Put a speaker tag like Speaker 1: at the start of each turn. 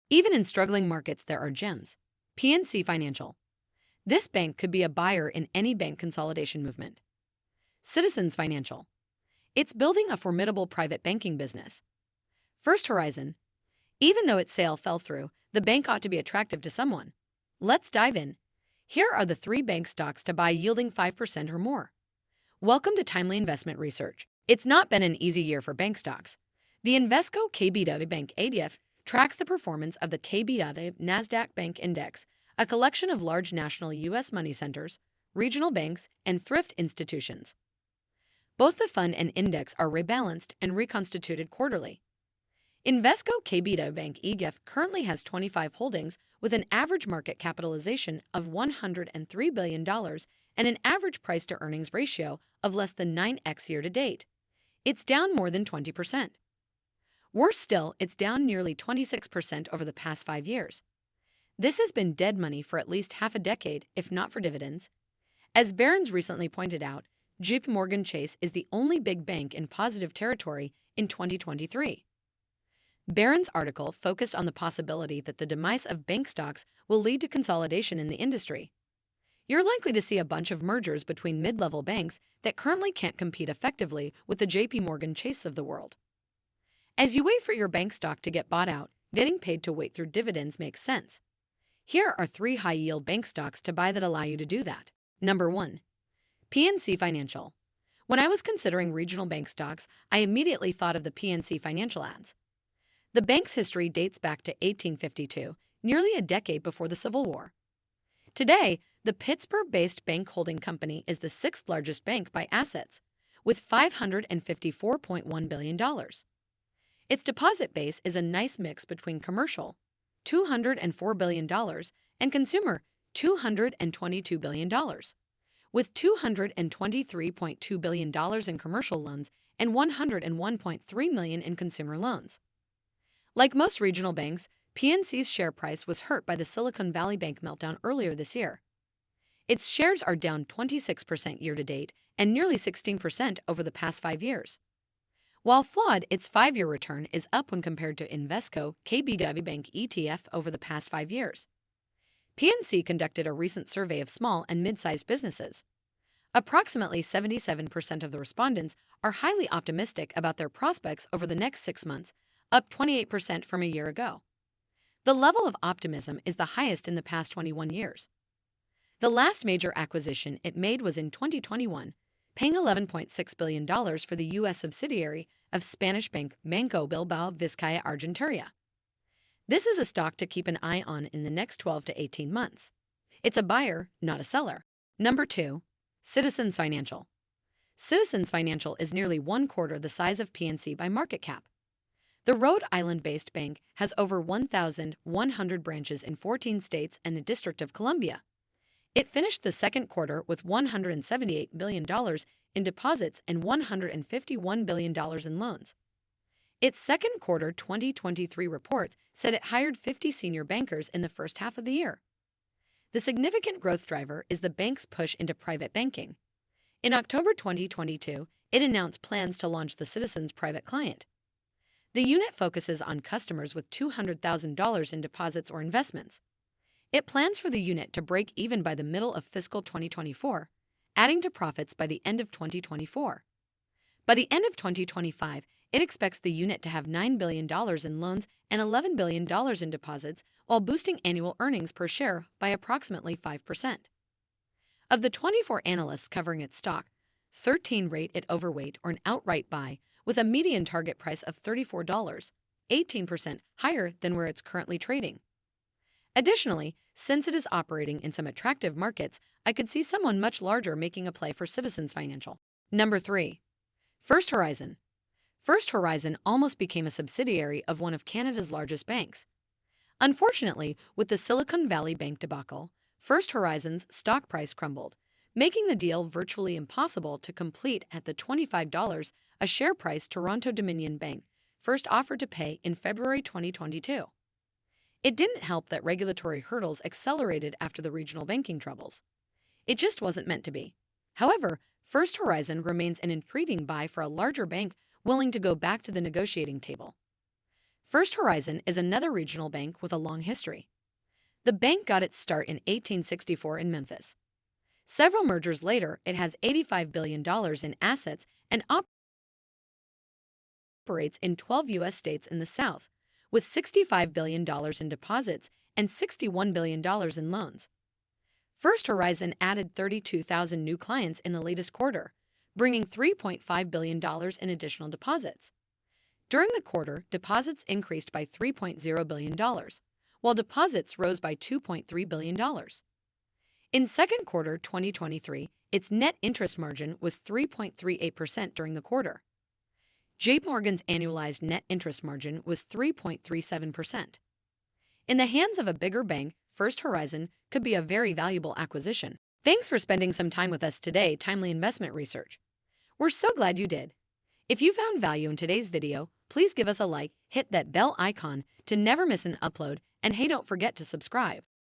Speaker 1: Even in struggling markets, there are gems. PNC Financial. This bank could be a buyer in any bank consolidation movement. Citizens Financial. It's building a formidable private banking business. First Horizon. Even though its sale fell through, the bank ought to be attractive to someone. Let's dive in. Here are the 3 bank stocks to buy yielding 5% or more. Welcome to Timely Investment Research. It's not been an easy year for bank stocks. The Invesco KBW Bank ETF tracks the performance of the KBW Nasdaq Bank Index, a collection of large national U.S. money centers, regional banks, and thrift institutions. Both the fund and index are rebalanced and reconstituted quarterly. Invesco KBW Bank ETF currently has 25 holdings with an average market capitalization of $103 billion and an average price-to-earnings ratio of less than 9x year-to-date. It's down more than 20%. Worse still, it's down nearly 26% over the past 5 years. This has been dead money for at least half a decade, if not for dividends. As Barron's recently pointed out, JPMorgan Chase is the only big bank in positive territory in 2023. Barron's article focused on the possibility that the demise of bank stocks will lead to consolidation in the industry. You're likely to see a bunch of mergers between mid-level banks that currently can't compete effectively with the JPMorgan Chase of the world. As you wait for your bank stock to get bought out, getting paid to wait through dividends makes sense. Here are 3 high-yield bank stocks to buy that allow you to do that. Number 1. PNC Financial. When I was considering regional bank stocks, I immediately thought of the PNC Financial ads. The bank's history dates back to 1852, nearly a decade before the Civil War. Today, the Pittsburgh-based bank holding company is the 6th largest bank by assets, with $554.1 billion. Its deposit base is a nice mix between commercial, $204 billion, and consumer, $222 billion, with $223.2 billion in commercial loans and $101.3 million in consumer loans. Like most regional banks, PNC's share price was hurt by the Silicon Valley Bank meltdown earlier this year. Its shares are down 26% year-to-date and nearly 16% over the past 5 years. While flawed, its 5-year return is up when compared to Invesco KBW Bank ETF over the past 5 years. PNC conducted a recent survey of small and mid-sized businesses. Approximately 77% of the respondents are highly optimistic about their prospects over the next 6 months, up 28% from a year ago. The level of optimism is the highest in the past 21 years. The last major acquisition it made was in 2021, paying $11.6 billion for the U.S. subsidiary of Spanish bank Banco Bilbao Vizcaya Argentaria. This is a stock to keep an eye on in the next 12 to 18 months. It's a buyer, not a seller. Number 2. Citizens Financial. Citizens Financial is nearly 1/4 the size of PNC by market cap. The Rhode Island-based bank has over 1,100 branches in 14 states and the District of Columbia. It finished the second quarter with $178 billion in deposits and $151 billion in loans. Its second quarter 2023 report said it hired 50 senior bankers in the first half of the year. The significant growth driver is the bank's push into private banking. In October 2022, it announced plans to launch the Citizens Private Client. The unit focuses on customers with $200,000 in deposits or investments. It plans for the unit to break even by the middle of fiscal 2024, adding to profits by the end of 2024. By the end of 2025, it expects the unit to have $9 billion in loans and $11 billion in deposits, while boosting annual earnings per share by approximately 5%. Of the 24 analysts covering its stock, 13 rate it overweight or an outright buy, with a median target price of $34, 18% higher than where it's currently trading. Additionally, since it is operating in some attractive markets, I could see someone much larger making a play for Citizens Financial. Number 3. First Horizon. First Horizon almost became a subsidiary of one of Canada's largest banks. Unfortunately, with the Silicon Valley Bank debacle, First Horizon's stock price crumbled, making the deal virtually impossible to complete at the $25 a share price Toronto-Dominion Bank first offered to pay in February 2022. It didn't help that regulatory hurdles accelerated after the regional banking troubles. It just wasn't meant to be. However, First Horizon remains an intriguing buy for a larger bank willing to go back to the negotiating table. First Horizon is another regional bank with a long history. The bank got its start in 1864 in Memphis. Several mergers later, it has $85 billion in assets and operates in 12 U.S. states in the South, with $65 billion in deposits and $61 billion in loans. First Horizon added 32,000 new clients in the latest quarter, bringing $3.5 billion in additional deposits. During the quarter, deposits increased by $3.0 billion, while deposits rose by $2.3 billion. In second quarter 2023, its net interest margin was 3.38% during the quarter. J.P. Morgan's annualized net interest margin was 3.37%. In the hands of a bigger bank, First Horizon could be a very valuable acquisition. Thanks for spending some time with us today, Timely Investment Research. We're so glad you did. If you found value in today's video, please give us a like, hit that bell icon to never miss an upload, and hey, don't forget to subscribe.